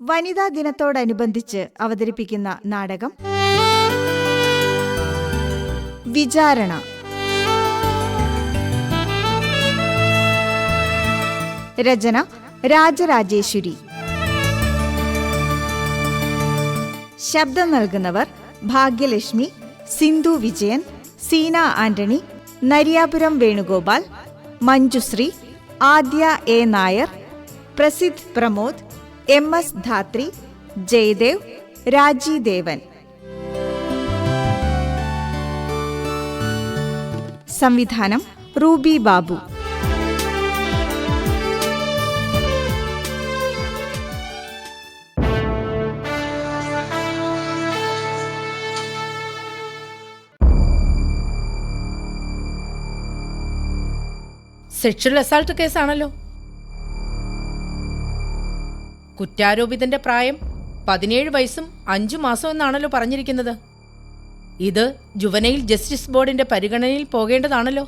വനിതാ ദിനത്തോടനുബന്ധിച്ച് അവതരിപ്പിക്കുന്ന നാടകം വിചാരണ. രചന രാജരാജേശ്വരി. ശബ്ദം നൽകുന്നവർ ഭാഗ്യലക്ഷ്മി, സിന്ധു വിജയൻ, സീന ആന്റണി, നരിയാപുരം വേണുഗോപാൽ, മഞ്ജുശ്രീ, ആദ്യ എ നായർ, പ്രസിദ്ധ് പ്രമോദ്, MS ധാത്രി, ജയദേവ്, രാജി ദേവൻ. സംവിധാനം റൂബി ബാബു. സെക്ഷൽ അസാൾട്ട് കേസാണല്ലോ. കുറ്റാരോപിതന്റെ പ്രായം 17 വയസ്സും 5 മാസവും എന്നാണല്ലോ പറഞ്ഞിരിക്കുന്നത്. ഇത് ജുവനൈൽ ജസ്റ്റിസ് ബോർഡിന്റെ പരിഗണനയിൽ പോകേണ്ടതാണല്ലോ.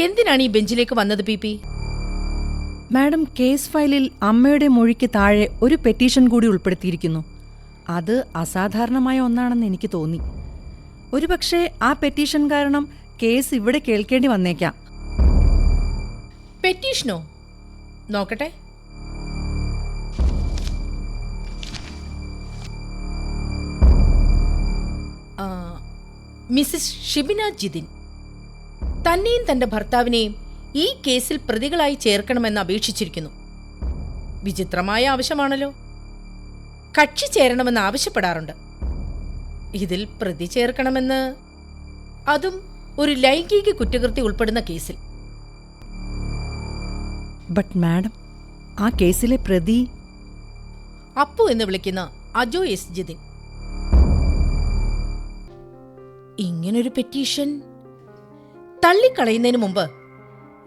എന്തിനാണ് ഈ ബെഞ്ചിലേക്ക് വന്നത് പി? മാഡം, കേസ് ഫയലിൽ അമ്മയുടെ മൊഴിക്ക് താഴെ ഒരു പെറ്റീഷൻ കൂടി ഉൾപ്പെടുത്തിയിരിക്കുന്നു. അത് അസാധാരണമായ ഒന്നാണെന്ന് എനിക്ക് തോന്നി. ഒരുപക്ഷെ ആ പെറ്റീഷൻ കാരണം കേസ് ഇവിടെ കേൾക്കേണ്ടി വന്നേക്കാം. പെറ്റീഷനോ? നോക്കട്ടെ. മിസ്സിസ് ഷിബിന ജിതിൻ തന്നെയും തന്റെ ഭർത്താവിനെയും ഈ കേസിൽ പ്രതികളായി ചേർക്കണമെന്ന് അപേക്ഷിച്ചിരിക്കുന്നു. വിചിത്രമായ ആവശ്യമാണല്ലോ. കക്ഷി ചേരണമെന്ന് ആവശ്യപ്പെടാറുണ്ട്. ഇതിൽ പ്രതി ചേർക്കണമെന്ന്, അതും ഒരു ലൈംഗിക കുറ്റകൃത്യം ഉൾപ്പെടുന്ന കേസിൽ. ബട്ട് മാഡം, ആ കേസിലെ പ്രതി അപ്പു എന്ന് വിളിക്കുന്ന അജോ എസ് ജിതിൻ. ഇങ്ങനൊരു പെറ്റീഷൻ തള്ളിക്കളയുന്നതിന് മുമ്പ്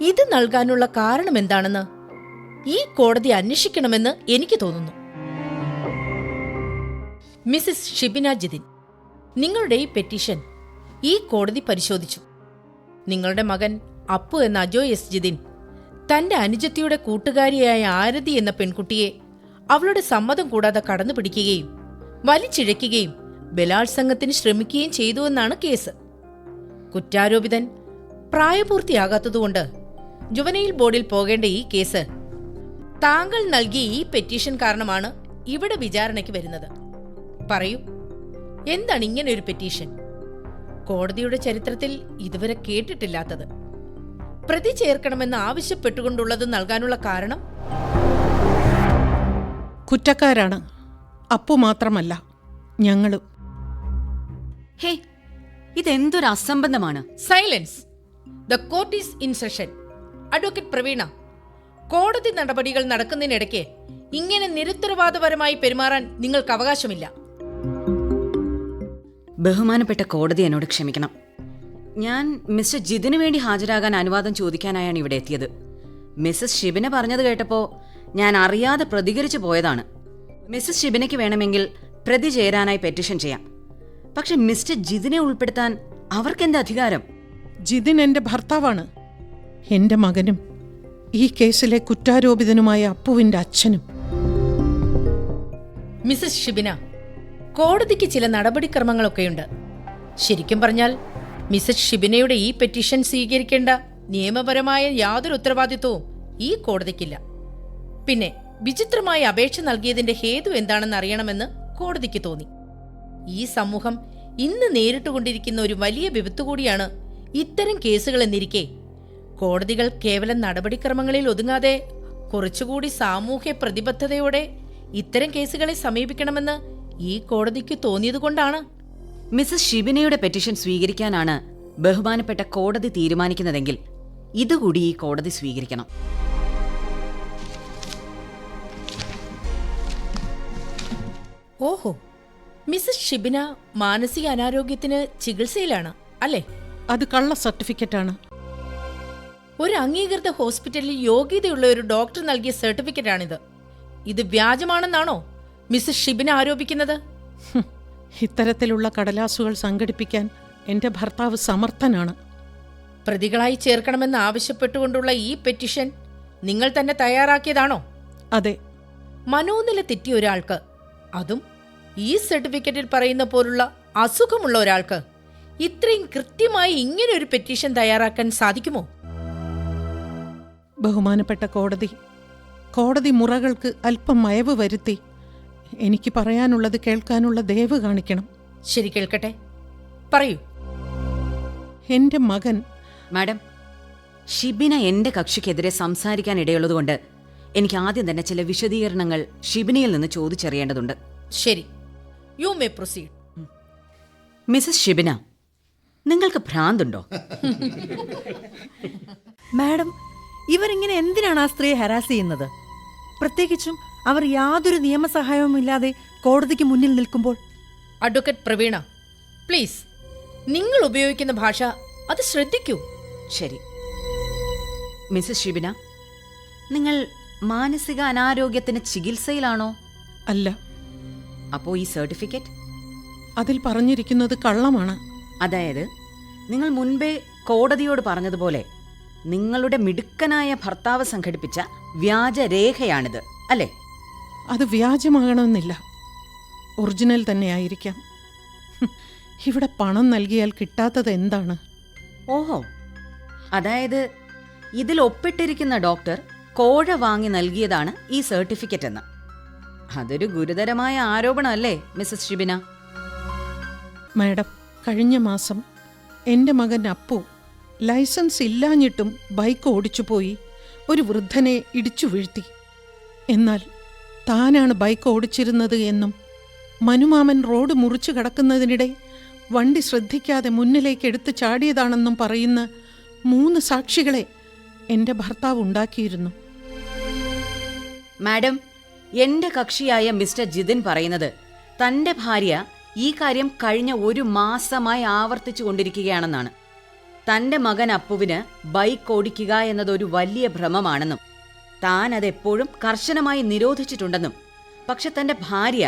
ഇത് നൽകാനുള്ള കാരണം എന്താണെന്ന് ഈ കോടതി അന്വേഷിക്കണമെന്ന് എനിക്ക് തോന്നുന്നു. മിസ്സിസ് ഷിബിന ജിതിൻ, നിങ്ങളുടെ ഈ പെറ്റീഷൻ ഈ കോടതി പരിശോധിച്ചു. നിങ്ങളുടെ മകൻ അപ്പു എന്ന അജോ എസ് ജിതിൻ തന്റെ അനുജത്തിയുടെ കൂട്ടുകാരിയായ ആരതി എന്ന പെൺകുട്ടിയെ അവളുടെ സമ്മതം കൂടാതെ കടന്നുപിടിക്കുകയും വലിച്ചിഴയ്ക്കുകയും ബലാത്സംഗത്തിന് ശ്രമിക്കുകയും ചെയ്തുവെന്നാണ് കേസ്. കുറ്റാരോപിതൻ പ്രായപൂർത്തിയാകാത്തതുകൊണ്ട് ജുവനൈൽ ബോർഡിൽ പോകേണ്ട ഈ കേസ് താങ്കൾ നൽകിയ ഈ പെറ്റീഷൻ കാരണമാണ് ഇവിടെ വിചാരണയ്ക്ക് വരുന്നത്. പറയൂ, എന്താണ് ഇങ്ങനെ ഒരു പെറ്റീഷൻ? കോടതിയുടെ ചരിത്രത്തിൽ ഇതുവരെ കേട്ടിട്ടില്ലാത്തത്. പ്രതി ചേർക്കണമെന്ന് ആവശ്യപ്പെട്ടുകൊണ്ടുള്ളത് നൽകാനുള്ള കാരണം? കുറ്റക്കാരാണ് അപ്പു മാത്രമല്ല, ഞങ്ങളും. ഹേ, ഇതെന്തൊരു അസംബന്ധമാണ്. Silence. The court is in session. Advocate Praveena, കോടതി നടപടികൾ നടക്കുന്നതിനിടയ്ക്ക് ഇങ്ങനെ നിരുത്തരവാദപരമായി പെരുമാറാൻ നിങ്ങൾക്ക് അവകാശമില്ല. ബഹുമാനപ്പെട്ട കോടതി എന്നോട് ക്ഷമിക്കണം. ഞാൻ മിസ്റ്റർ ജിതിന് വേണ്ടി ഹാജരാകാൻ അനുവാദം ചോദിക്കാനായാണ് ഇവിടെ എത്തിയത്. മിസ്സസ് ഷിബിന പറഞ്ഞത് കേട്ടപ്പോൾ ഞാൻ അറിയാതെ പ്രതികരിച്ചു പോയതാണ്. മിസ്സസ് ഷിബിനയ്ക്ക് വേണമെങ്കിൽ പ്രതി ചേരാനായി പെറ്റീഷൻ ചെയ്യാം. പക്ഷെ മിസ്റ്റർ ജിതിനെ ഉൾപ്പെടുത്താൻ അവർക്കെന്ത് അധികാരം? ജിതിൻ എന്റെ ഭർത്താവാണ്, എന്റെ മകനും ഈ കേസിലെ കുറ്റാരോപിതനുമായ അപ്പുവിന്റെ അച്ഛനും. മിസ്സസ് ഷിബിന, കോടതിക്ക് ചില നടപടിക്രമങ്ങളൊക്കെയുണ്ട്. ശരിക്കും പറഞ്ഞാൽ മിസ്സസ് ഷിബിനയുടെ ഈ പെറ്റീഷൻ സ്വീകരിക്കേണ്ട നിയമപരമായ യാതൊരു ഉത്തരവാദിത്വവും ഈ കോടതിക്കില്ല. പിന്നെ വിചിത്രമായ അപേക്ഷ നൽകിയതിന്റെ ഹേതു എന്താണെന്ന് അറിയണമെന്ന് കോടതിക്ക് തോന്നി. ഈ സമൂഹം ഇന്ന് നേരിട്ടുകൊണ്ടിരിക്കുന്ന ഒരു വലിയ വിപത്ത് കൂടിയാണ് ഇത്തരം കേസുകൾ എന്നിരിക്കെ കോടതികൾ കേവലം നടപടിക്രമങ്ങളിൽ ഒതുങ്ങാതെ കുറച്ചുകൂടി സാമൂഹ്യ പ്രതിബദ്ധതയോടെ ഇത്തരം കേസുകളെ സമീപിക്കണമെന്ന് ഈ കോടതിക്ക് തോന്നിയതുകൊണ്ടാണ്. മിസ്സസ് ഷിബിനയുടെ പെറ്റീഷൻ സ്വീകരിക്കാനാണ് ബഹുമാനപ്പെട്ട കോടതി തീരുമാനിക്കുന്നതെങ്കിൽ ഇതുകൂടി ഈ കോടതി സ്വീകരിക്കണം. ഓഹോ, മിസ്സസ് ഷിബിന മാനസിക അനാരോഗ്യത്തിന് ചികിത്സയിലാണ് അല്ലേ? അത് കള്ള സർട്ടിഫിക്കറ്റാണ്. ഒരു അംഗീകൃത ഹോസ്പിറ്റലിൽ യോഗ്യതയുള്ള ഒരു ഡോക്ടർ നൽകിയ സർട്ടിഫിക്കറ്റാണിത്. ഇത് വ്യാജമാണെന്നാണോ മിസ്സസ് ഷിബിന ആരോപിക്കുന്നത്? ഇത്തരത്തിലുള്ള കടലാസുകൾ സംഘടിപ്പിക്കാൻ എന്റെ ഭർത്താവ് സമർത്ഥനാണ്. പ്രതികളായി ചേർക്കണമെന്ന് ആവശ്യപ്പെട്ടുകൊണ്ടുള്ള ഈ പെറ്റീഷൻ നിങ്ങൾ തന്നെ തയ്യാറാക്കിയതാണോ? അതെ. മനോനില തെറ്റിയ ഒരാൾക്ക് അതും ഈ സർട്ടിഫിക്കറ്റിൽ പറയുന്ന പോലുള്ള അസുഖമുള്ള ഒരാൾക്ക് ഇത്രയും കൃത്യമായി ഇങ്ങനെ ഒരു പെറ്റീഷൻ തയ്യാറാക്കാൻ സാധിക്കുമോ? ബഹുമാനപ്പെട്ട കോടതി മുറകൾക്ക് അല്പം മയവ് വരുത്തി എനിക്ക് പറയാനുള്ളത് കേൾക്കാനുള്ള ദയവ് കാണിക്കണം. ശരി, കേൾക്കട്ടെ, പറയൂ. എൻ്റെ മകൻ മാഡം, ഷിബിന എന്റെ കക്ഷിക്കെതിരെ സംസാരിക്കാൻ ഇടയുള്ളതുകൊണ്ട് എനിക്ക് ആദ്യം തന്നെ ചില വിശദീകരണങ്ങൾ ഷിബിനയിൽ നിന്ന് ചോദിച്ചറിയേണ്ടതുണ്ട്. ശരി, you may proceed. Mrs Shibina, നിങ്ങൾക്ക് ഭ്രാന്തുണ്ടോ? മാഡം, ഇവരിങ്ങനെ എന്തിനാണ് ആ സ്ത്രീയെ ഹരാസ് ചെയ്യുന്നത്? പ്രത്യേകിച്ചും അവർ യാതൊരു നിയമസഹായവും ഇല്ലാതെ കോടതിക്ക് മുന്നിൽ നിൽക്കുമ്പോൾ. അഡ്വക്കേറ്റ് പ്രവീണ, പ്ലീസ്, നിങ്ങൾ ഉപയോഗിക്കുന്ന ഭാഷ അത് ശ്രദ്ധിക്കൂ. ശരി. മിസസ് ഷിബിന, നിങ്ങൾ മാനസിക അനാരോഗ്യത്തിന് ചികിത്സയിലാണോ? അല്ല. അപ്പോ ഈ സർട്ടിഫിക്കറ്റ്? അതിൽ പറഞ്ഞിരിക്കുന്നത് കള്ളമാണ്. അതായത് നിങ്ങൾ മുൻപേ കോടതിയോട് പറഞ്ഞതുപോലെ നിങ്ങളുടെ മിടുക്കനായ ഭർത്താവ് സംഘടിപ്പിച്ച വ്യാജരേഖയാണിത്, അല്ലേ? അത് വ്യാജമാകണമെന്നില്ല, ഒറിജിനൽ തന്നെയായിരിക്കാം. ഇവിടെ പണം നൽകിയാൽ കിട്ടാത്തത് എന്താണ്? ഓഹോ, അതായത് ഇതിൽ ഒപ്പിട്ടിരിക്കുന്ന ഡോക്ടർ കോഴ വാങ്ങി നൽകിയതാണ് ഈ സർട്ടിഫിക്കറ്റ് എന്ന്. അതൊരു ഗുരുതരമായ ആരോപണമല്ലേ മിസസ് ഷിബിന? മാഡം, കഴിഞ്ഞ മാസം എൻ്റെ മകൻ അപ്പു ലൈസൻസ് ഇല്ലാഞ്ഞിട്ടും ബൈക്ക് ഓടിച്ചു പോയി ഒരു വൃദ്ധനെ ഇടിച്ചു വീഴ്ത്തി. എന്നാൽ താനാണ് ബൈക്ക് ഓടിച്ചിരുന്നത് എന്നും മനുമാമൻ റോഡ് മുറിച്ചു കടക്കുന്നതിനിടെ വണ്ടി ശ്രദ്ധിക്കാതെ മുന്നിലേക്ക് എടുത്തു ചാടിയതാണെന്നും പറയുന്ന 3 സാക്ഷികളെ എൻ്റെ ഭർത്താവ് ഉണ്ടാക്കിയിരുന്നു. മാഡം, എന്റെ കക്ഷിയായ മിസ്റ്റർ ജിതിൻ പറയുന്നത് തന്റെ ഭാര്യ ഈ കാര്യം കഴിഞ്ഞ 1 മാസമായി ആവർത്തിച്ചു കൊണ്ടിരിക്കുകയാണെന്നാണ്. തന്റെ മകൻ അപ്പുവിന് ബൈക്ക് ഓടിക്കുക എന്നതൊരു വലിയ ഭ്രമമാണെന്നും താൻ അതെപ്പോഴും കർശനമായി നിരോധിച്ചിട്ടുണ്ടെന്നും പക്ഷെ തന്റെ ഭാര്യ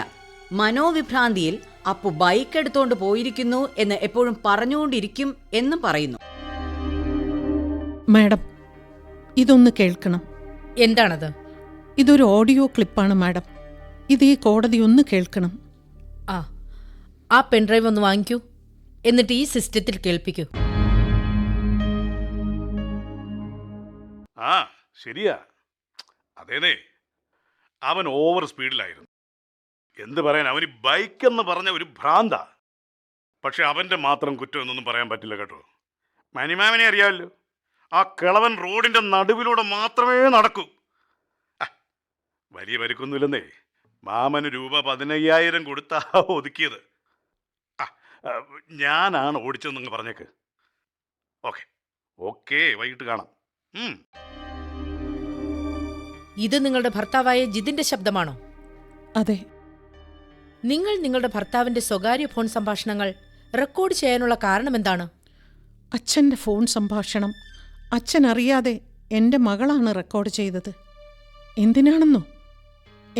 മനോവിഭ്രാന്തിയിൽ അപ്പു ബൈക്ക് എടുത്തോണ്ട് പോയിരിക്കുന്നു എന്ന് എപ്പോഴും പറഞ്ഞുകൊണ്ടിരിക്കും എന്നും പറയുന്നു. മാഡം, ഇതൊന്ന് കേൾക്കണം. എന്താണത്? ഇതൊരു ഓഡിയോ ക്ലിപ്പാണ് മാഡം. ഇത് ഈ കോടതി ഒന്ന് കേൾക്കണം. ആ പെൻഡ്രൈവ് ഒന്ന് വാങ്ങിക്കൂ, എന്നിട്ട് ഈ സിസ്റ്റത്തിൽ കേൾപ്പിക്കൂ. ആ ശരിയാ, അതേനേ, അവൻ ഓവർ സ്പീഡിലായിരുന്നു. എന്ത് പറയാൻ, അവന് ബൈക്ക് എന്ന് പറഞ്ഞ ഒരു ഭ്രാന്ത. പക്ഷെ അവൻ്റെ മാത്രം കുറ്റം എന്നൊന്നും പറയാൻ പറ്റില്ല കേട്ടോ. മനിമാമനെ അറിയാമല്ലോ, ആ കിളവൻ റോഡിൻ്റെ നടുവിലൂടെ മാത്രമേ നടക്കൂ. വലിയ പരിക്കൊന്നുമില്ലെന്നേ, മാമന് രൂപ 15,000 കൊടുത്താ ഒതുക്കിയത്. ഞാനാണ് ഓടിച്ചതെന്നങ്ങ് പറഞ്ഞേക്ക്. ഓക്കെ ഓക്കെ, വൈകിട്ട് കാണാം. ഇത് നിങ്ങളുടെ ഭർത്താവായ ജിതിന്റെ ശബ്ദമാണോ? അതെ. നിങ്ങൾ നിങ്ങളുടെ ഭർത്താവിന്റെ സ്വകാര്യ ഫോൺ സംഭാഷണങ്ങൾ റെക്കോർഡ് ചെയ്യാനുള്ള കാരണം എന്താണ്? അച്ഛൻ്റെ ഫോൺ സംഭാഷണം അച്ഛൻ അറിയാതെ എൻ്റെ മകളാണ് റെക്കോർഡ് ചെയ്തത്. എന്തിനാണെന്നോ?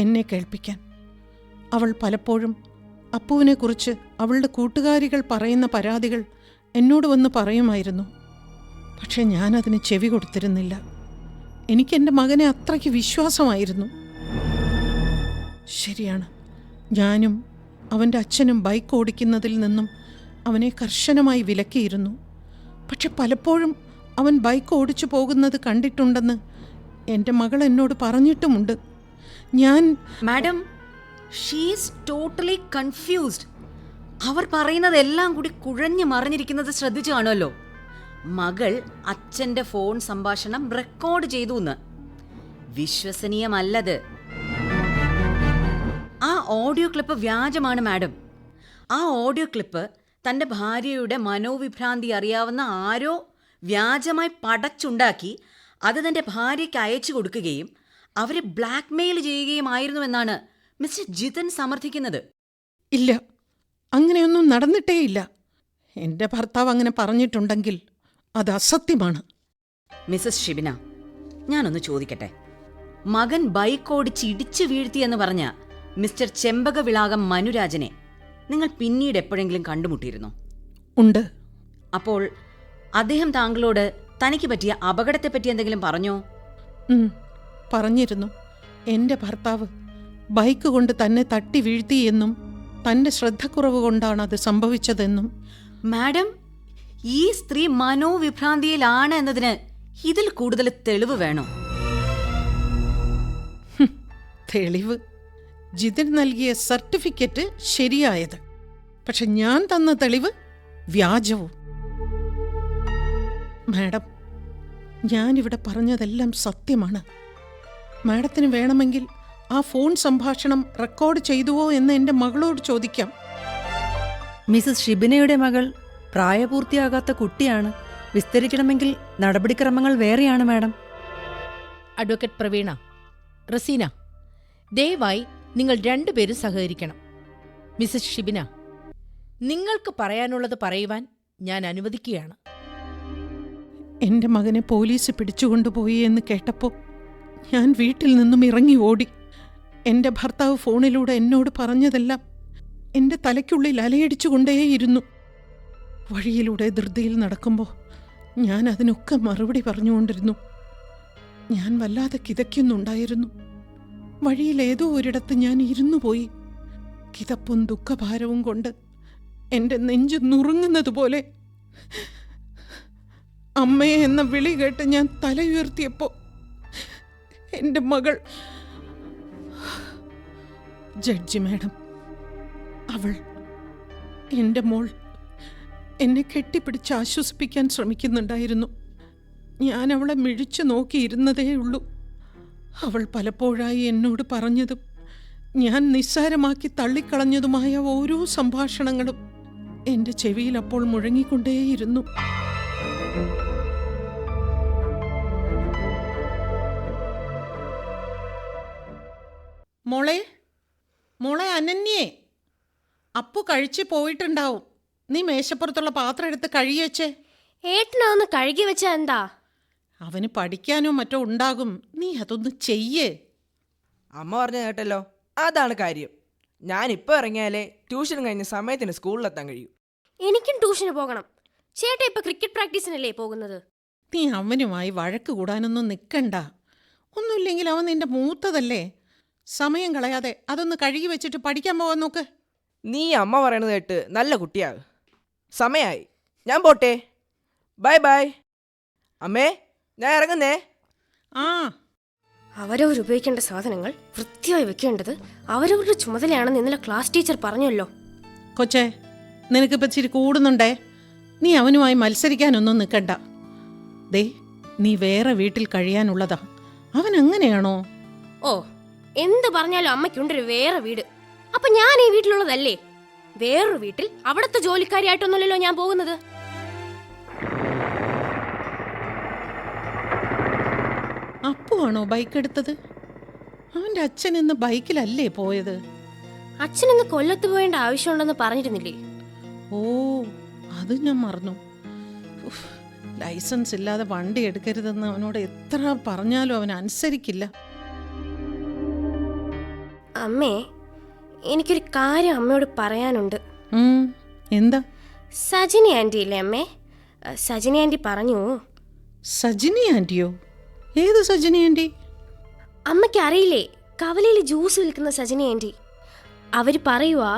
എന്നെ കേൾപ്പിക്കാൻ. അവൾ പലപ്പോഴും അപ്പുവിനെക്കുറിച്ച് അവളുടെ കൂട്ടുകാരികൾ പറയുന്ന പരാതികൾ എന്നോട് വന്ന് പറയുമായിരുന്നു. പക്ഷെ ഞാനതിന് ചെവി കൊടുത്തിരുന്നില്ല. എനിക്കെൻ്റെ മകനെ അത്രയ്ക്ക് വിശ്വാസമായിരുന്നു. ശരിയാണ്, ഞാനും അവൻ്റെ അച്ഛനും ബൈക്ക് ഓടിക്കുന്നതിൽ നിന്നും അവനെ കർശനമായി വിലക്കിയിരുന്നു. പക്ഷെ പലപ്പോഴും അവൻ ബൈക്ക് ഓടിച്ചു പോകുന്നത് കണ്ടിട്ടുണ്ടെന്ന് എൻ്റെ മകൾ എന്നോട് പറഞ്ഞിട്ടുമുണ്ട്. Madam, she's totally confused. അവർ പറയുന്നതെല്ലാം കൂടി കുഴഞ്ഞു മറിഞ്ഞിരിക്കുന്നത് ശ്രദ്ധിച്ചു കാണുമല്ലോ. മകൾ അച്ഛൻ്റെ ഫോൺ സംഭാഷണം റെക്കോർഡ് ചെയ്തു എന്ന്. വിശ്വസനീയമല്ലത്. ആ ഓഡിയോ ക്ലിപ്പ് വ്യാജമാണ് മാഡം. ആ ഓഡിയോ ക്ലിപ്പ് തൻ്റെ ഭാര്യയുടെ മനോവിഭ്രാന്തി അറിയാവുന്ന ആരോ വ്യാജമായി പടച്ചുണ്ടാക്കി അത് തൻ്റെ ഭാര്യയ്ക്ക് അയച്ചു കൊടുക്കുകയും അവരെ ബ്ലാക്ക്മെയിൽ ചെയ്യുകയുമായിരുന്നുവെന്നാണ് മിസ്റ്റർ ജിതൻ സമർത്ഥിക്കുന്നത്. ഇല്ല, അങ്ങനെയൊന്നും നടന്നിട്ടേയില്ല. എൻ്റെ ഭർത്താവ് അങ്ങനെ പറഞ്ഞിട്ടുണ്ടെങ്കിൽ അത് അസത്യമാണ്. മിസസ് ഷിബിന, ഞാനൊന്ന് ചോദിക്കട്ടെ. മകൻ ബൈക്ക് ഓടിച്ച് ഇടിച്ചു വീഴ്ത്തിയെന്ന് പറഞ്ഞ മിസ്റ്റർ ചെമ്പകവിളാകം മനുരാജനെ നിങ്ങൾ പിന്നീട് എപ്പോഴെങ്കിലും കണ്ടുമുട്ടിയിരുന്നോ? ഉണ്ട്. അപ്പോൾ അദ്ദേഹം താങ്കളോട് തനിക്ക് പറ്റിയ അപകടത്തെപ്പറ്റി എന്തെങ്കിലും പറഞ്ഞോ? പറഞ്ഞിരുന്നു. എൻ്റെ ഭർത്താവ് ബൈക്ക് കൊണ്ട് തന്നെ തട്ടി വീഴ്ത്തിയെന്നും തൻ്റെ ശ്രദ്ധക്കുറവ് കൊണ്ടാണ് അത് സംഭവിച്ചതെന്നും. മാഡം, ഈ സ്ത്രീ മനോവിഭ്രാന്തിയിലാണ് എന്നതിന് ഇതിൽ കൂടുതൽ തെളിവ് വേണോ? തെളിവ്? ജിതിൻ നൽകിയ സർട്ടിഫിക്കറ്റ് ശരിയായത്, പക്ഷെ ഞാൻ തന്ന തെളിവ് വ്യാജവും. മാഡം, ഞാനിവിടെ പറഞ്ഞതെല്ലാം സത്യമാണ്. മാഡത്തിന് വേണമെങ്കിൽ ആ ഫോൺ സംഭാഷണം റെക്കോർഡ് ചെയ്തുവോ എന്ന് എൻ്റെ മകളോട് ചോദിക്കാം. മിസസ് ഷിബിനയുടെ മകൾ പ്രായപൂർത്തിയാകാത്ത കുട്ടിയാണ്. വിസ്തരിക്കണമെങ്കിൽ നടപടിക്രമങ്ങൾ വേറെയാണ് മാഡം. അഡ്വക്കേറ്റ് പ്രവീണ, റസീന, ദയവായി നിങ്ങൾ രണ്ടുപേരും സഹകരിക്കണം. മിസസ് ഷിബിന, നിങ്ങൾക്ക് പറയാനുള്ളത് പറയുവാൻ ഞാൻ അനുവദിക്കുകയാണ്. എൻ്റെ മകനെ പോലീസ് പിടിച്ചുകൊണ്ടുപോയി എന്ന് കേട്ടപ്പോൾ ഞാൻ വീട്ടിൽ നിന്നും ഇറങ്ങി ഓടി. എൻ്റെ ഭർത്താവ് ഫോണിലൂടെ എന്നോട് പറഞ്ഞതെല്ലാം എൻ്റെ തലയ്ക്കുള്ളിൽ അലയടിച്ചുകൊണ്ടേയിരുന്നു. വഴിയിലൂടെ ധൃതിയിൽ നടക്കുമ്പോൾ ഞാൻ അതിനൊക്കെ മറുപടി പറഞ്ഞുകൊണ്ടിരുന്നു. ഞാൻ വല്ലാതെ കിതയ്ക്കുന്നുണ്ടായിരുന്നു. വഴിയിൽ ഏതോ ഒരിടത്ത് ഞാൻ ഇരുന്നു പോയി. കിതപ്പും ദുഃഖഭാരവും കൊണ്ട് എൻ്റെ നെഞ്ച് നുറുങ്ങുന്നതുപോലെ. അമ്മയെ എന്ന വിളി കേട്ട് ഞാൻ തലയുയർത്തിയപ്പോൾ എൻ്റെ മകൾ, ജഡ്ജി മാഡം, അവൾ, എൻ്റെ മോൾ എന്നെ കെട്ടിപ്പിടിച്ച് ആശ്വസിപ്പിക്കാൻ ശ്രമിക്കുന്നുണ്ടായിരുന്നു. ഞാൻ അവളെ മിഴിച്ചു നോക്കിയിരുന്നതേയുള്ളൂ. അവൾ പലപ്പോഴായി എന്നോട് പറഞ്ഞതും ഞാൻ നിസ്സാരമാക്കി തള്ളിക്കളഞ്ഞതുമായ ഓരോ സംഭാഷണങ്ങളും എൻ്റെ ചെവിയിൽ അപ്പോൾ മുഴങ്ങിക്കൊണ്ടേയിരുന്നു. മോളെ, മോളെ അനന്യേ, അപ്പു കഴിച്ച് പോയിട്ടുണ്ടാവും. നീ മേശപ്പുറത്തുള്ള പാത്രം എടുത്ത് കഴുകിവെച്ചേ. ഏട്ടനൊന്ന് കഴുകി വെച്ചാ എന്താ? അവന് പഠിക്കാനോ മറ്റോ ഉണ്ടാകും. നീ അതൊന്ന് ചെയ്യേ. അമ്മ പറഞ്ഞ കേട്ടല്ലോ, അതാണ് കാര്യം. ഞാനിപ്പോൾ ഇറങ്ങിയാലേ ട്യൂഷൻ കഴിഞ്ഞ സമയത്തിന് സ്കൂളിലെത്താൻ കഴിയും. എനിക്കും ട്യൂഷന് പോകണം. ചേട്ടാ ഇപ്പൊ ക്രിക്കറ്റ് പ്രാക്ടീസിനല്ലേ പോകുന്നത്? നീ അവനുമായി വഴക്ക് കൂടാനൊന്നും നിൽക്കണ്ട. ഒന്നുമില്ലെങ്കിൽ അവൻ നിന്റെ മൂത്തതല്ലേ. സമയം കളയാതെ അതൊന്ന് കഴുകി വെച്ചിട്ട് പഠിക്കാൻ പോകാൻ നോക്ക്. നീ അമ്മ പറയണത് കേട്ട് നല്ല കുട്ടിയാകും. സമയമായി, ഞാൻ പോട്ടെ. Bye bye. അമ്മേ, ഞാൻ ഇറങ്ങുന്നേ. ആ, അവരവരുപയോഗിക്കേണ്ട സാധനങ്ങൾ വൃത്തിയായി വെക്കേണ്ടത് അവരവരുടെ ചുമതലയാണെന്ന് ഇന്നലെ ക്ലാസ് ടീച്ചർ പറഞ്ഞല്ലോ. കൊച്ചേ, നിനക്കിപ്പോൾ ഇച്ചിരി കൂടുന്നുണ്ടേ. നീ അവനുമായി മത്സരിക്കാനൊന്നും നിൽക്കണ്ട. ദേ, നീ വേറെ വീട്ടിൽ കഴിയാനുള്ളതാ. അവൻ അങ്ങനെയാണോ? ഓ, എന്ത് പറഞ്ഞാലും അമ്മയ്ക്കുണ്ടൊരു വേറെ വീട്. അപ്പൊ ഞാൻ ഈ വീട്ടിലുള്ളതല്ലേ? വേറൊരു വീട്ടിൽ അവിടുത്തെ ജോലിക്കാരിയായിട്ടൊന്നുമല്ലല്ലോ ഞാൻ പോകുന്നത്. അപ്പുവാണോ ബൈക്ക് എടുത്തത്? അവൻ്റെ അച്ഛൻ ഇന്ന് ബൈക്കിലല്ലേ പോയത്? അച്ഛനിന്ന് കൊല്ലത്ത് പോയേണ്ട ആവശ്യമുണ്ടെന്ന് പറഞ്ഞിരുന്നില്ലേ? ഓ, അത് ഞാൻ മറന്നു. ഉഫ്, ലൈസൻസ് ഇല്ലാതെ വണ്ടി എടുക്കരുതെന്ന് അവനോട് എത്ര പറഞ്ഞാലും അവൻ അനുസരിക്കില്ല. അമ്മേ, എനിക്കൊരു കാര്യം അമ്മയോട് പറയാനുണ്ട്. എന്താ? സജിനി ആൻറ്റി ഇല്ലേ അമ്മേ? സജിനി ആൻറ്റി പറഞ്ഞു. സജിനി ആൻറ്റിയോ? ഏത് സജിനി ആൻറ്റി? അമ്മയ്ക്ക് അറിയില്ലേ, കവലയിൽ ജ്യൂസ് വിൽക്കുന്ന സജിനി ആൻറ്റി. അവര് പറയുവാ,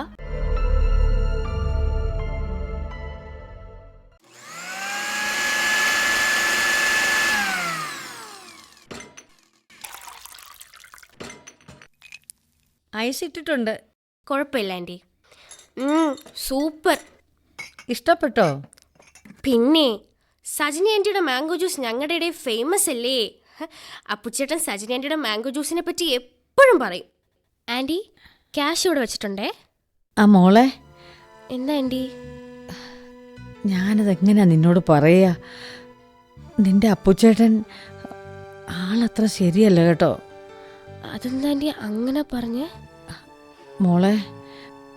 ഐസ് ഇട്ടിട്ടുണ്ട്. കുഴപ്പമില്ല ആൻറ്റി. സൂപ്പർ. ഇഷ്ടപ്പെട്ടോ? പിന്നെ സജിനി ആൻറ്റിയുടെ മാംഗോ ജ്യൂസ് ഞങ്ങളുടെ ഇടയിൽ ഫേമസ് അല്ലേ? അപ്പുച്ചേട്ടൻ സജിനി ആൻറ്റിയുടെ മാംഗോ ജ്യൂസിനെ പറ്റി എപ്പോഴും പറയും. ആൻറ്റി, ക്യാഷ് ഇവിടെ വെച്ചിട്ടുണ്ടേ. ആ മോളെ, എന്താ ആൻറ്റി? ഞാനതെങ്ങനെയാ നിന്നോട് പറയാ? നിന്റെ അപ്പുച്ചേട്ടൻ ആളത്ര ശരിയല്ല കേട്ടോ. അതെന്താ ആൻറ്റി അങ്ങനെ പറഞ്ഞ്? മോളെ,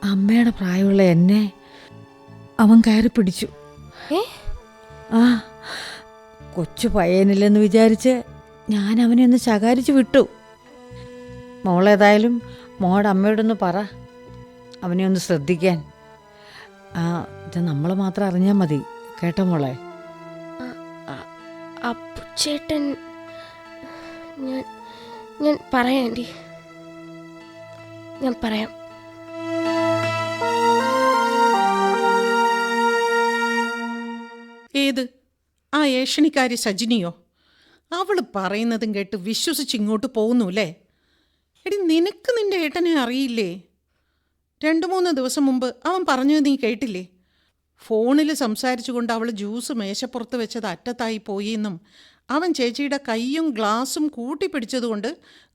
അമ്മയുടെ പ്രായമുള്ള എന്നെ അവൻ കയറി പിടിച്ചു. ആ, കൊച്ചു പയ്യനില്ലെന്ന് വിചാരിച്ച് ഞാൻ അവനെ ഒന്ന് ശകാരിച്ചു വിട്ടു. മോളേതായാലും മോടെ അമ്മയോടൊന്ന് പറ, അവനെ ഒന്ന് ശ്രദ്ധിക്കാൻ. ഇത് നമ്മൾ മാത്രം അറിഞ്ഞാൽ മതി കേട്ടോ മോളെ. അപ്പുച്ചേട്ടൻ, ഞാൻ പറയാം ആൻറ്റി. ഞാൻ പറയാം. ഏത്? ആ ഏഷണിക്കാരി സജിനിയോ? അവൾ പറയുന്നതും കേട്ട് വിശ്വസിച്ച് ഇങ്ങോട്ട് പോകുന്നു അല്ലേ? എടി, നിനക്ക് നിന്റെ ഏട്ടനെ അറിയില്ലേ? 2-3 ദിവസം മുമ്പ് അവൻ പറഞ്ഞത് നീ കേട്ടില്ലേ? ഫോണിൽ സംസാരിച്ചുകൊണ്ട് അവൾ ജ്യൂസ് മേശപ്പുറത്ത് വെച്ചത് അറ്റത്തായി പോയി എന്നും അവൻ ചേച്ചിയുടെ കൈയും ഗ്ലാസും കൂട്ടിപ്പിടിച്ചതുകൊണ്ട്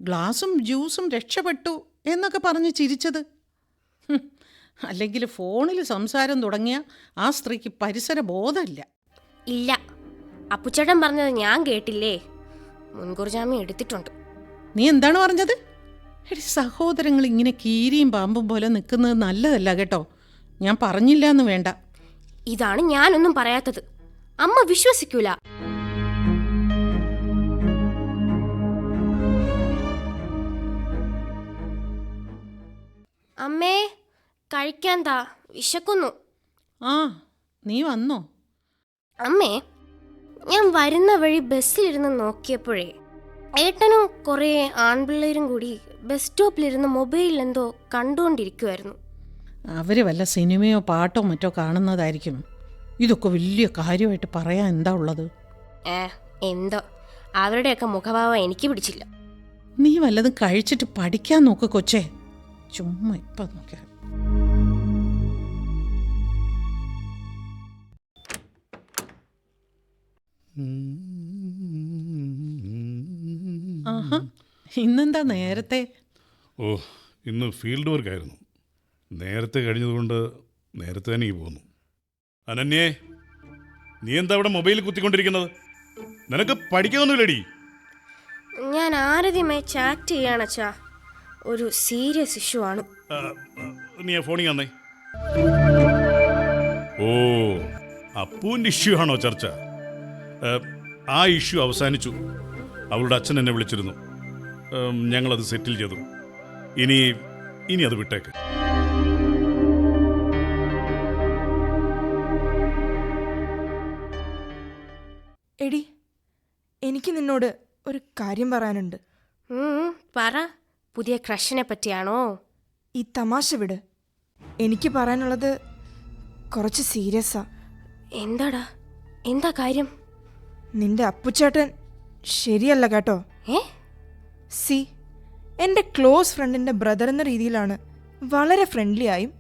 ഗ്ലാസും ജ്യൂസും രക്ഷപ്പെട്ടു എന്നൊക്കെ പറഞ്ഞ് ചിരിച്ചത്. അല്ലെങ്കിൽ ഫോണിൽ സംസാരം തുടങ്ങിയ ആ സ്ത്രീക്ക് പരിസര ബോധമില്ല. ഇല്ല, അപ്പുച്ചേട്ടൻ പറഞ്ഞത് ഞാൻ കേട്ടില്ലേ. മുൻകൂർ ജാമ്യം എടുത്തിട്ടുണ്ട്. നീ എന്താണ് പറഞ്ഞത്? എടി, സഹോദരങ്ങൾ ഇങ്ങനെ കീരിയും പാമ്പും പോലെ നിൽക്കുന്നത് നല്ലതല്ല കേട്ടോ. ഞാൻ പറഞ്ഞില്ല എന്ന് വേണ്ട. ഇതാണ് ഞാനൊന്നും പറയാത്തത്. അമ്മ വിശ്വസിക്കൂല. അമ്മേ, കഴിക്കാൻ താ, വിശക്കുന്നു. ആ, നീ വന്നോ? അമ്മേ, ഞാൻ വരുന്ന വഴി ബസ്സിലിരുന്ന് നോക്കിയപ്പോഴേ ഏട്ടനും കുറേ ആൺപിള്ളേരും കൂടി ബസ് സ്റ്റോപ്പിലിരുന്ന് മൊബൈലിൽ എന്തോ കണ്ടുകൊണ്ടിരിക്കുമായിരുന്നു. അവർ വല്ല സിനിമയോ പാട്ടോ മറ്റോ കാണുന്നതായിരിക്കും. ഇതൊക്കെ വലിയ കാര്യമായിട്ട് പറയാൻ എന്താ ഉള്ളത്? എന്തോ അവരുടെയൊക്കെ മുഖഭാവം എനിക്ക് പിടിച്ചില്ല. നീ വല്ലതും കഴിച്ചിട്ട് പഠിക്കാൻ നോക്ക് കൊച്ചേ. ചുമ്മാ ഇപ്പം നോക്കിയാൽ. ആഹാ, ഇന്നെന്താ നേരത്തെ? ഓ, ഇന്ന് ഫീൽഡ് വർക്കായിരുന്നു. നേരത്തെ കഴിഞ്ഞതുകൊണ്ട് നേരത്തെ തന്നെ പോന്നു. അനന്യേ, നീ എന്താ അവിടെ മൊബൈലിൽ കുത്തിക്കൊണ്ടിരിക്കുന്നത്? നിനക്ക് പഠിക്കാനൊന്നുമില്ലടി. ഞാൻ ആരതിയുമായി ചാറ്റ് ചെയ്യാണച്ചാ. ഒരു സീരിയസ് ഇഷ്യൂ ആണ്. നീ ആ ഫോണിൽ വന്നേ. ഓ, അപ്പൂൻ്റെ ഇഷ്യൂ ആണോ ചർച്ച? ആ ഇഷ്യൂ അവസാനിച്ചു. അവളുടെ അച്ഛൻ എന്നെ വിളിച്ചിരുന്നു. ഞങ്ങളത് സെറ്റിൽ ചെയ്തു. ഇനി അത് വിട്ടേക്ക്. എടി, എനിക്ക് നിന്നോട് ഒരു കാര്യം പറയാനുണ്ട്. പറ. പുതിയ ക്രഷിനെ പറ്റിയാണോ? ഈ തമാശ വിട്. എനിക്ക് പറയാനുള്ളത് കുറച്ച് സീരിയസാ. എന്താടാ? എന്താ കാര്യം? നിന്റെ അപ്പുച്ചേട്ടൻ ശരിയല്ല കേട്ടോ. എൻ്റെ ക്ലോസ് ഫ്രണ്ടിൻ്റെ ബ്രദർ എന്ന രീതിയിലാണ് വളരെ ഫ്രണ്ട്ലി ആയും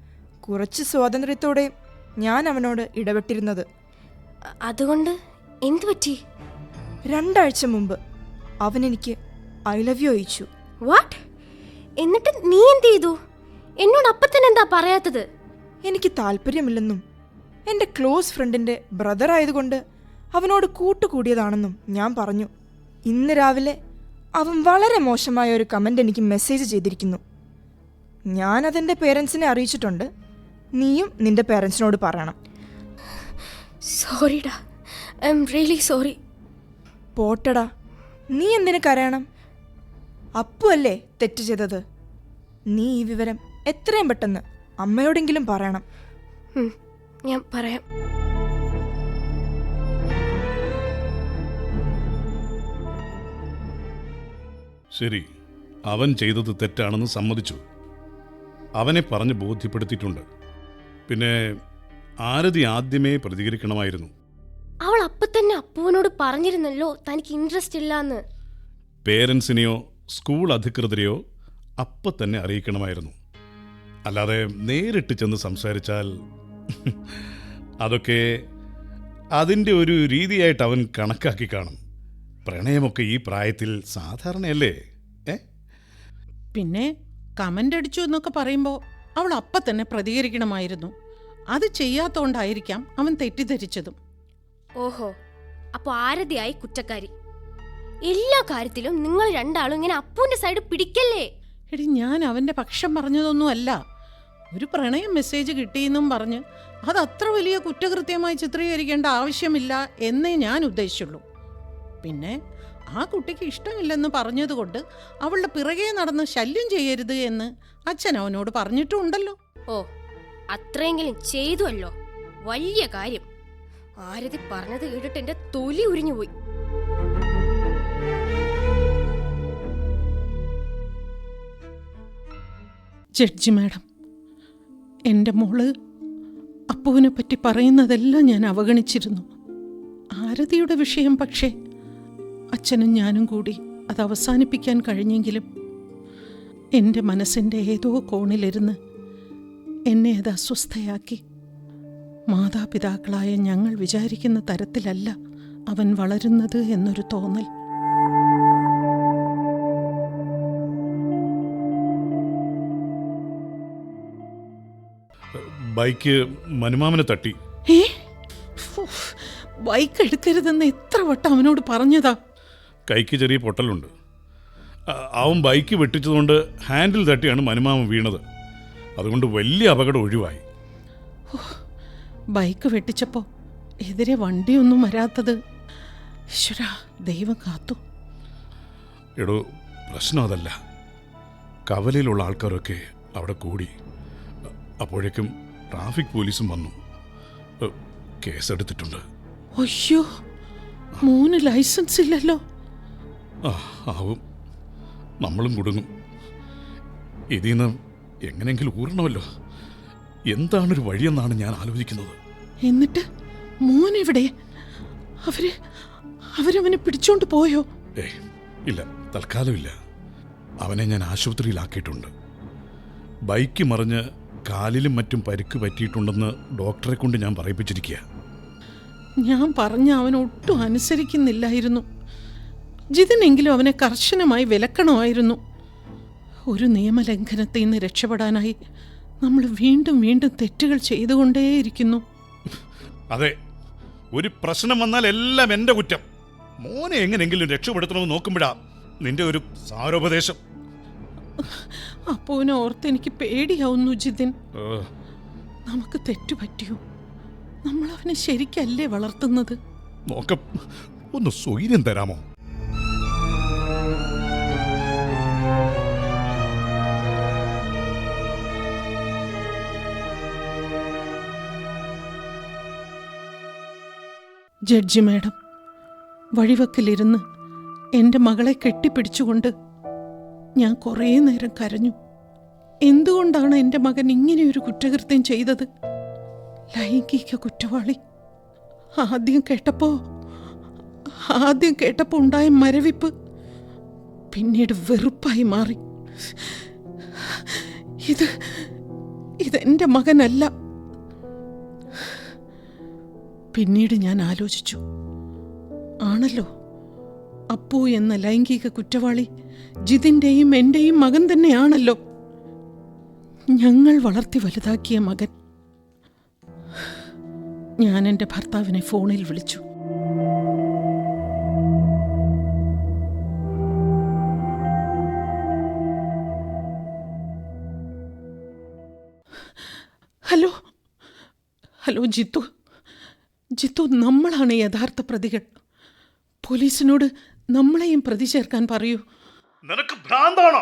കുറച്ച് സ്വാതന്ത്ര്യത്തോടെയും ഞാൻ അവനോട് ഇടപെട്ടിരുന്നത്. അതുകൊണ്ട് എന്തു പറ്റി? 2 ആഴ്ച മുമ്പ് അവൻ എനിക്ക് ഐ ലവ് യു അയച്ചു. വാട്ട്? എന്നിട്ട് നീ എന്ത് ചെയ്തു? എന്നോട് അപ്പം തന്നെ എന്താ പറയാത്തത്? എനിക്ക് താല്പര്യമില്ലെന്നും എൻ്റെ ക്ലോസ് ഫ്രണ്ടിൻ്റെ ബ്രദർ ആയതുകൊണ്ട് അവനോട് കൂട്ടുകൂടിയതാണെന്നും ഞാൻ പറഞ്ഞു. ഇന്ന് രാവിലെ അവൻ വളരെ മോശമായ ഒരു കമൻ്റ് എനിക്ക് മെസ്സേജ് ചെയ്തിരിക്കുന്നു. ഞാനതെൻ്റെ പേരൻസിനെ അറിയിച്ചിട്ടുണ്ട്. നീയും നിന്റെ പേരൻസിനോട് പറയണം. സോറിടാ, ഐ എം റിയലി സോറി. പോട്ടടാ, നീ എന്തിനു കരയണം? അപ്പു അല്ലേ തെറ്റ് ചെയ്തത്. നീ ഈ വിവരം എത്രയും പെട്ടെന്ന് അമ്മയോടെങ്കിലും പറയണം. ഞാൻ പറയാം. ശരി, അവൻ ചെയ്തത് തെറ്റാണെന്ന് സമ്മതിച്ചു. അവനെ പറഞ്ഞ് ബോധ്യപ്പെടുത്തിയിട്ടുണ്ട്. പിന്നെ ആരതി ആദ്യമേ പ്രതികരിക്കണമായിരുന്നു. അവൾ അപ്പം തന്നെ അപ്പുവിനോട് പറഞ്ഞിരുന്നല്ലോ തനിക്ക് ഇൻട്രസ്റ്റ് ഇല്ലാന്ന്. പേരൻസിനെയോ സ്കൂൾ അധികൃതരെയോ അപ്പം തന്നെ അറിയിക്കണമായിരുന്നു. അല്ലാതെ നേരിട്ട് ചെന്ന് സംസാരിച്ചാൽ അതൊക്കെ അതിൻ്റെ ഒരു രീതിയായിട്ട് അവൻ കണക്കാക്കി കാണും. പ്രണയമൊക്കെ ഈ പ്രായത്തിൽ സാധാരണയല്ലേ? പിന്നെ കമൻ്റ് അടിച്ചു എന്നൊക്കെ പറയുമ്പോൾ അവൾ അപ്പം തന്നെ പ്രതികരിക്കണമായിരുന്നു. അത് ചെയ്യാത്തോണ്ടായിരിക്കാം അവൻ തെറ്റിദ്ധരിച്ചതും. ഓഹോ, അപ്പോൾ ആരതിയായി കുറ്റക്കാരി. എല്ലാ കാര്യത്തിലും നിങ്ങൾ രണ്ടാളും ഇങ്ങനെ അപ്പുവിന്റെ സൈഡ് പിടിക്കല്ലേ? എടി, ഞാൻ അവൻ്റെ പക്ഷം പറഞ്ഞതൊന്നുമല്ല. ഒരു പ്രണയം മെസ്സേജ് കിട്ടിയെന്നും പറഞ്ഞ് അത് അത്ര വലിയ കുറ്റകൃത്യമായി ചിത്രീകരിക്കേണ്ട ആവശ്യമില്ല എന്നേ ഞാൻ ഉദ്ദേശിച്ചുള്ളൂ. പിന്നെ ആ കുട്ടിക്ക് ഇഷ്ടമില്ലെന്ന് പറഞ്ഞതുകൊണ്ട് അവളുടെ പിറകെ നടന്ന് ശല്യം ചെയ്യരുത് എന്ന് അച്ഛൻ അവനോട് പറഞ്ഞിട്ടുണ്ടല്ലോ. ഓ, അത്രയെങ്കിലും ചെയ്തുവല്ലോ. വലിയ കാര്യം. ആരതി പറഞ്ഞത് കേട്ടിട്ട് എന്റെ തൊലി ഉരിഞ്ഞുപോയി. ജഡ്ജി മാഡം, എൻ്റെ മോള് അപ്പുവിനെ പറ്റി പറയുന്നതെല്ലാം ഞാൻ അവഗണിച്ചിരുന്നു. ആരതിയുടെ വിഷയം പക്ഷേ അച്ഛനും ഞാനും കൂടി അത് അവസാനിപ്പിക്കാൻ കഴിഞ്ഞെങ്കിലും എൻ്റെ മനസ്സിൻ്റെ ഏതോ കോണിലിരുന്ന് എന്നെ അത് അസ്വസ്ഥയാക്കി. മാതാപിതാക്കളായ ഞങ്ങൾ വിചാരിക്കുന്ന തരത്തിലല്ല അവൻ വളരുന്നത് എന്നൊരു തോന്നൽ. ബൈക്ക് മനുമാമനെ തട്ടി. ഏ ബൈക്ക് എടുക്കരുതെന്ന് എത്ര വട്ടം അവനോട് പറഞ്ഞതാ. കൈക്ക് ചെറിയ പൊട്ടലുണ്ട്. അവൻ ബൈക്ക് വെട്ടിച്ചതുകൊണ്ട് ഹാൻഡിൽ തട്ടിയാണ് മനുമാമൻ വീണത്. അതുകൊണ്ട് വലിയ അപകടം ഒഴിവായി. ബൈക്ക് വെട്ടിച്ചപ്പോൾ എതിരെ വണ്ടിയൊന്നും വരാത്തത് ഈശ്വരാ, ദൈവം കാത്തു. എടോ, പ്രശ്നം അതല്ല. കവലയിലുള്ള ആൾക്കാരൊക്കെ അവിടെ കൂടി. അപ്പോഴേക്കും ട്രാഫിക് പോലീസും വന്നു. കേസെടുത്തിട്ടുണ്ട്. അയ്യോ, മോന് ലൈസൻസ് ഇല്ലല്ലോ. ആവും. നമ്മളും കുടുങ്ങും. ഇതിൽ നിന്ന് എങ്ങനെയെങ്കിലും ഊരണമല്ലോ. എന്താണൊരു വഴിയെന്നാണ് ഞാൻ ആലോചിക്കുന്നത്. എന്നിട്ട് മോനെവിടെ? അവരവനെ പിടിച്ചോണ്ട് പോയോ? ഇല്ല, തൽക്കാലം ഇല്ല. അവനെ ഞാൻ ആശുപത്രിയിലാക്കിയിട്ടുണ്ട്. ബൈക്ക് മറിഞ്ഞ് കാലിലും മറ്റും പരിക്ക് പറ്റിയിട്ടുണ്ടെന്ന് ഡോക്ടറെ കൊണ്ട് ഞാൻ പറയിപ്പിച്ചിരിക്കുക. ഞാൻ പറഞ്ഞ അവൻ ഒട്ടും അനുസരിക്കുന്നില്ലായിരുന്നു. ജിതിനെങ്കിലും അവനെ കർശനമായി വിലക്കണമായിരുന്നു. ഒരു നിയമലംഘനത്തിൽ നിന്ന് രക്ഷപ്പെടാനായി നമ്മൾ വീണ്ടും വീണ്ടും തെറ്റുകൾ ചെയ്തുകൊണ്ടേയിരിക്കുന്നു. അതെ, ഒരു പ്രശ്നം വന്നാൽ എല്ലാം എൻ്റെ കുറ്റം. മോനെ എങ്ങനെയെങ്കിലും രക്ഷപ്പെടുത്തണമെന്ന് നോക്കുമ്പോഴാ നിന്റെ ഒരു സാരോപദേശം. അപ്പോനെ ഓർത്ത് എനിക്ക് പേടിയാവുന്നു ജിതിൻ. നമുക്ക് തെറ്റുപറ്റിയോ? നമ്മൾ അവനെ ശരിക്കല്ലേ വളർത്തുന്നത്? നോക്കം, ഒന്ന് സ്വൈര്യം തരാമോ? ജഡ്ജി മാഡം, വഴിവക്കിലിരുന്ന് എൻ്റെ മകളെ കെട്ടിപ്പിടിച്ചുകൊണ്ട് ഞാൻ കുറേ നേരം കരഞ്ഞു. എന്തുകൊണ്ടാണ് എൻ്റെ മകൻ ഇങ്ങനെയൊരു കുറ്റകൃത്യം ചെയ്തത്? ലൈംഗിക കുറ്റവാളി. ആദ്യം കേട്ടപ്പോൾ ഉണ്ടായ മരവിപ്പ് പിന്നീട് വെറുപ്പായി മാറി. ഇതെൻ്റെ മകനല്ല. പിന്നീട് ഞാൻ ആലോചിച്ചു, ആണല്ലോ, അപ്പു എന്ന ലൈംഗിക കുറ്റവാളി ജിതിൻ്റെയും എൻ്റെയും മകൻ തന്നെയാണല്ലോ. ഞങ്ങൾ വളർത്തി വലുതാക്കിയ മകൻ. ഞാൻ എൻ്റെ ഭർത്താവിനെ ഫോണിൽ വിളിച്ചു. ഹലോ ഹലോ ജിത്തു, നമ്മളാണ് യഥാർത്ഥ പ്രതികൾ. പോലീസിനോട് നമ്മളെയും പ്രതി ചേർക്കാൻ പറയൂ. നിനക്ക് ഭ്രാന്താണോ?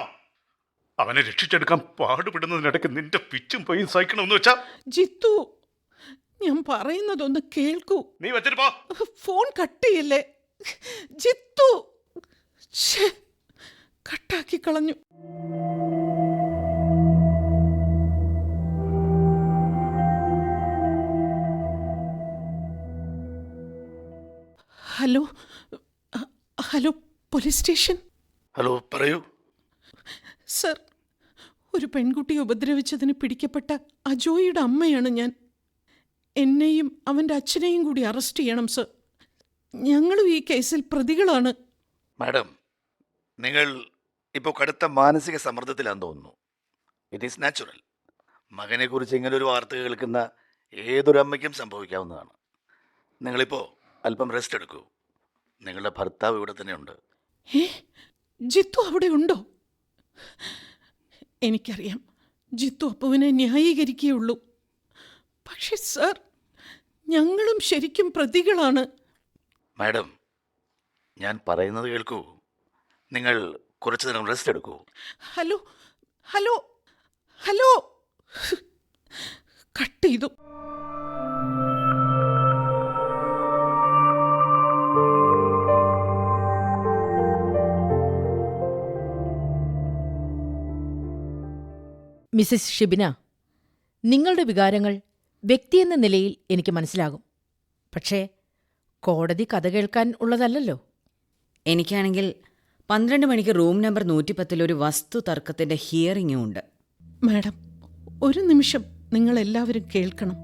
അവനെ രക്ഷിച്ചെടുക്കാൻ പാടുപെടുന്നതിനിടയ്ക്ക് നിന്റെ പിച്ചും പോയി സഹിക്കണമെന്ന് വെച്ചാ? ജിത്തു, ഞാൻ പറയുന്നതൊന്ന് കേൾക്കൂ. നീ വെച്ചിട്ട് പോ. ഫോൺ കട്ട് ചെയ്യല്ലേ ജിത്തു. കട്ടാക്കി കളഞ്ഞു. Hello hello, police station. Hello, പറയൂ. സർ, ഒരു പെൺകുട്ടിയെ ഉപദ്രവിച്ചതിന് പിടിക്കപ്പെട്ട അജോയിയുടെ അമ്മയാണ് ഞാൻ. എന്നെയും അവൻ്റെ അച്ഛനെയും കൂടി അറസ്റ്റ് ചെയ്യണം സർ. ഞങ്ങളും ഈ കേസിൽ പ്രതികളാണ്. മാഡം, നിങ്ങൾ ഇപ്പോൾ കടുത്ത മാനസിക സമ്മർദ്ദത്തിലാണെന്ന് തോന്നുന്നു. It is natural. മകനെക്കുറിച്ച് ഇങ്ങനൊരു വാർത്ത കേൾക്കുന്ന ഏതൊരു അമ്മയ്ക്കും സംഭവിക്കാവുന്നതാണ്. നിങ്ങളിപ്പോൾ അല്പം റെസ്റ്റ് എടുക്കൂ. നിങ്ങളുടെ ഭർത്താവ് ഇവിടെ തന്നെയുണ്ട്. ജിത്തു അവിടെ ഉണ്ടോ? എനിക്കറിയാം, ജിത്തു അപ്പുവിനെ ന്യായീകരിക്കുകയുള്ളൂ. പക്ഷെ സർ, ഞങ്ങളും ശരിക്കും പ്രതികളാണ്. മാഡം, ഞാൻ പറയുന്നത് കേൾക്കൂ. നിങ്ങൾ കുറച്ചു നേരം റെസ്റ്റ് എടുക്കൂ. ഹലോ ഹലോ ഹലോ, കട്ട് ചെയ്തു. മിസ്സിസ് ഷിബിന, നിങ്ങളുടെ വികാരങ്ങൾ വ്യക്തിയെന്ന നിലയിൽ എനിക്ക് മനസ്സിലാകും. പക്ഷേ കോടതി കഥ കേൾക്കാൻ ഉള്ളതല്ലല്ലോ. എനിക്കാണെങ്കിൽ 12 മണിക്ക് റൂം നമ്പർ 110 ഒരു വസ്തു തർക്കത്തിന്റെ ഹിയറിംഗും ഉണ്ട്. മാഡം, ഒരു നിമിഷം നിങ്ങളെല്ലാവരും കേൾക്കണം.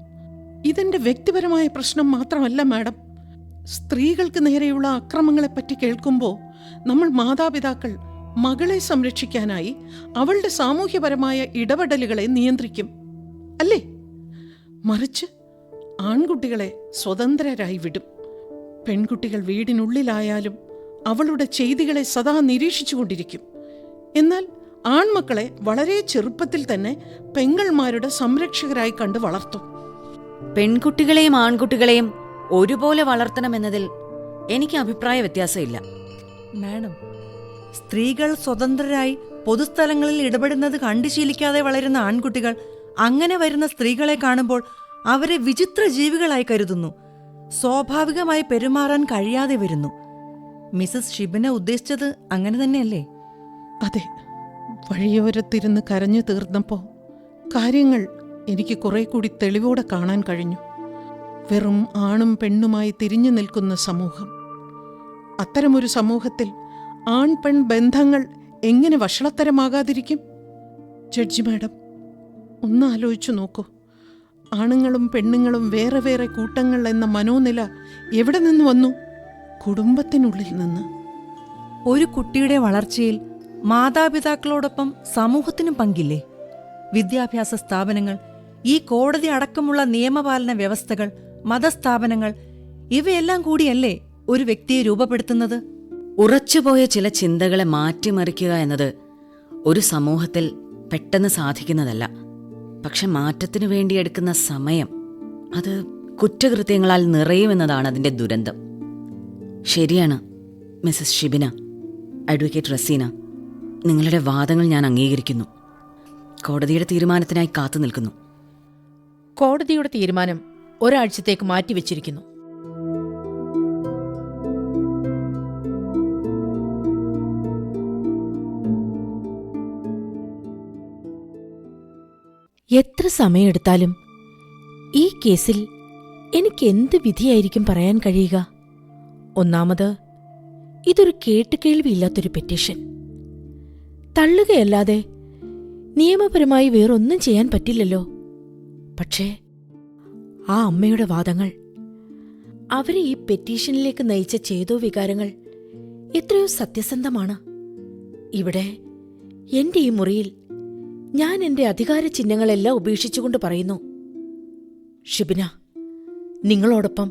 ഇതെന്റെ വ്യക്തിപരമായ പ്രശ്നം മാത്രമല്ല മാഡം. സ്ത്രീകൾക്ക് നേരെയുള്ള അക്രമങ്ങളെപ്പറ്റി കേൾക്കുമ്പോൾ നമ്മൾ മാതാപിതാക്കൾ മകളെ സംരക്ഷിക്കാനായി അവളുടെ സാമൂഹ്യപരമായ ഇടപെടലുകളെ നിയന്ത്രിക്കും, അല്ലേ? മറിച്ച് ആൺകുട്ടികളെ സ്വതന്ത്രരായി വിടും. പെൺകുട്ടികൾ വീടിനുള്ളിലായാലും അവളുടെ ചെയ്തികളെ സദാ നിരീക്ഷിച്ചുകൊണ്ടിരിക്കും. എന്നാൽ ആൺമക്കളെ വളരെ ചെറുപ്പത്തിൽ തന്നെ പെങ്ങൾമാരുടെ സംരക്ഷകരായി കണ്ട് വളർത്തും. പെൺകുട്ടികളെയും ആൺകുട്ടികളെയും ഒരുപോലെ വളർത്തണമെന്നതിൽ എനിക്ക് അഭിപ്രായ വ്യത്യാസമില്ല. മാഡം, സ്ത്രീകൾ സ്വതന്ത്രരായി പൊതുസ്ഥലങ്ങളിൽ ഇടപെടുന്നത് കണ്ടു ശീലിക്കാതെ വളരുന്ന ആൺകുട്ടികൾ അങ്ങനെ വരുന്ന സ്ത്രീകളെ കാണുമ്പോൾ അവരെ വിചിത്ര ജീവികളായി കരുതുന്നു. സ്വാഭാവികമായി പെരുമാറാൻ കഴിയാതെ വരുന്നു. മിസസ് ഷിബിന ഉദ്ദേശിച്ചത് അങ്ങനെ തന്നെയല്ലേ? അതെ, വഴിയോരത്തിരുന്ന് കരഞ്ഞു തീർന്നപ്പോൾ കാര്യങ്ങൾ എനിക്ക് കുറെ കൂടി തെളിവോടെ കാണാൻ കഴിഞ്ഞു. വെറും ആണും പെണ്ണുമായി തിരിഞ്ഞു നിൽക്കുന്ന സമൂഹം. അത്തരമൊരു സമൂഹത്തിൽ ആൺ പെൺ ബന്ധങ്ങൾ എങ്ങനെ വഷളത്തരമാകാതിരിക്കും? ജഡ്ജി മാഡം, ഒന്ന് ആലോചിച്ചു നോക്കൂ. ആണുങ്ങളും പെണ്ണുങ്ങളും വേറെ വേറെ കൂട്ടങ്ങൾ എന്ന മനോനില എവിടെ നിന്ന് വന്നു? കുടുംബത്തിനുള്ളിൽ നിന്ന്. ഒരു കുട്ടിയുടെ വളർച്ചയിൽ മാതാപിതാക്കളോടൊപ്പം സമൂഹത്തിനും പങ്കില്ലേ? വിദ്യാഭ്യാസ സ്ഥാപനങ്ങൾ, ഈ കോടതി അടക്കമുള്ള നിയമപാലന വ്യവസ്ഥകൾ, മതസ്ഥാപനങ്ങൾ, ഇവയെല്ലാം കൂടിയല്ലേ ഒരു വ്യക്തിയെ രൂപപ്പെടുത്തുന്നത്? ഉറച്ചുപോയ ചില ചിന്തകളെ മാറ്റിമറിക്കുക എന്നത് ഒരു സമൂഹത്തിൽ പെട്ടെന്ന് സാധിക്കുന്നതല്ല. പക്ഷെ മാറ്റത്തിനു വേണ്ടിയെടുക്കുന്ന സമയം, അത് കുറ്റകൃത്യങ്ങളാൽ നിറയുമെന്നതാണ് അതിൻ്റെ ദുരന്തം. ശരിയാണ് മിസസ് ഷിബിന. അഡ്വക്കേറ്റ് റസീന, നിങ്ങളുടെ വാദങ്ങൾ ഞാൻ അംഗീകരിക്കുന്നു. കോടതിയുടെ തീരുമാനത്തിനായി കാത്തു നിൽക്കുന്നു. കോടതിയുടെ തീരുമാനം ഒരാഴ്ചത്തേക്ക് മാറ്റിവെച്ചിരിക്കുന്നു. എത്ര സമയമെടുത്താലും ഈ കേസിൽ എനിക്ക് എന്ത് വിധിയായിരിക്കും പറയാൻ കഴിയുക? ഒന്നാമത്, ഇതൊരു കേട്ടുകേൾവിയില്ലാത്തൊരു പെറ്റീഷൻ. തള്ളുകയല്ലാതെ നിയമപരമായി വേറൊന്നും ചെയ്യാൻ പറ്റില്ലല്ലോ. പക്ഷേ ആ അമ്മയുടെ വാദങ്ങൾ, അവരെ ഈ പെറ്റീഷനിലേക്ക് നയിച്ച ചേതോ വികാരങ്ങൾ എത്രയോ സത്യസന്ധമാണ്. ഇവിടെ എന്റെ ഈ മുറിയിൽ ഞാൻ എന്റെ അധികാര ചിഹ്നങ്ങളെല്ലാം ഉപേക്ഷിച്ചുകൊണ്ട് പറയുന്നു, ഷിബിന, നിങ്ങളോടൊപ്പം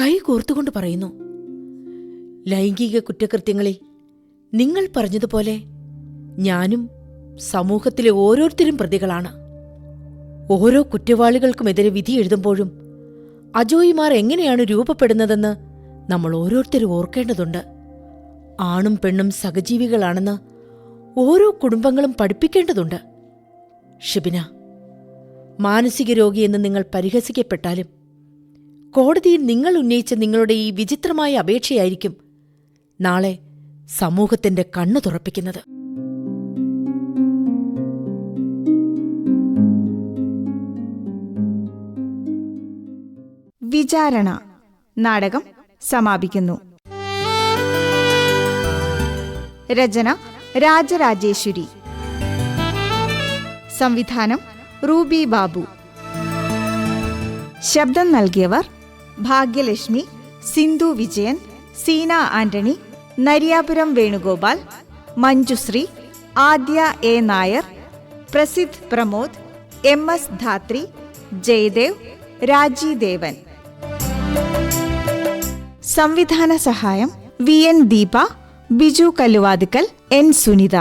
കൈകോർത്തുകൊണ്ട് പറയുന്നു, ലൈംഗിക കുറ്റകൃത്യങ്ങളിൽ നിങ്ങൾ പറഞ്ഞതുപോലെ ഞാനും സമൂഹത്തിലെ ഓരോരുത്തരും പ്രതികളാണ്. ഓരോ കുറ്റവാളികൾക്കുമെതിരെ വിധി എഴുതുമ്പോഴും അജോയിമാർ എങ്ങനെയാണ് രൂപപ്പെടുന്നതെന്ന് നമ്മൾ ഓരോരുത്തരും ഓർക്കേണ്ടതുണ്ട്. ആണും പെണ്ണും സഹജീവികളാണെന്ന് ഓരോ കുടുംബങ്ങളും പഠിപ്പിക്കേണ്ടതുണ്ട്. ഷിബിന, മാനസിക രോഗിയെന്ന് നിങ്ങൾ പരിഹസിക്കപ്പെട്ടാലും കോടതിയിൽ നിങ്ങൾ ഉന്നയിച്ച നിങ്ങളുടെ ഈ വിചിത്രമായ അപേക്ഷയായിരിക്കും നാളെ സമൂഹത്തിന്റെ കണ്ണു തുറപ്പിക്കുന്നത്. വിചാരണ നാടകം സമാപിക്കുന്നു. രചന രാജരാജേശ്വരി. സംവിധാനം റൂബി ബാബു. ശബ്ദം നൽകിയവർ ഭാഗ്യലക്ഷ്മി, സിന്ധു വിജയൻ, സീന ആന്റണി, നരിയാപുരം വേണുഗോപാൽ, മഞ്ജുശ്രീ, ആദ്യ എ നായർ, പ്രസിദ്ധ് പ്രമോദ്, MS ധാത്രി, ജയദേവ്, രാജി ദേവൻ. സംവിധാന സഹായം VN ദീപ, ബിജു കല്ലുവാതിക്കൽ, N സുനിത.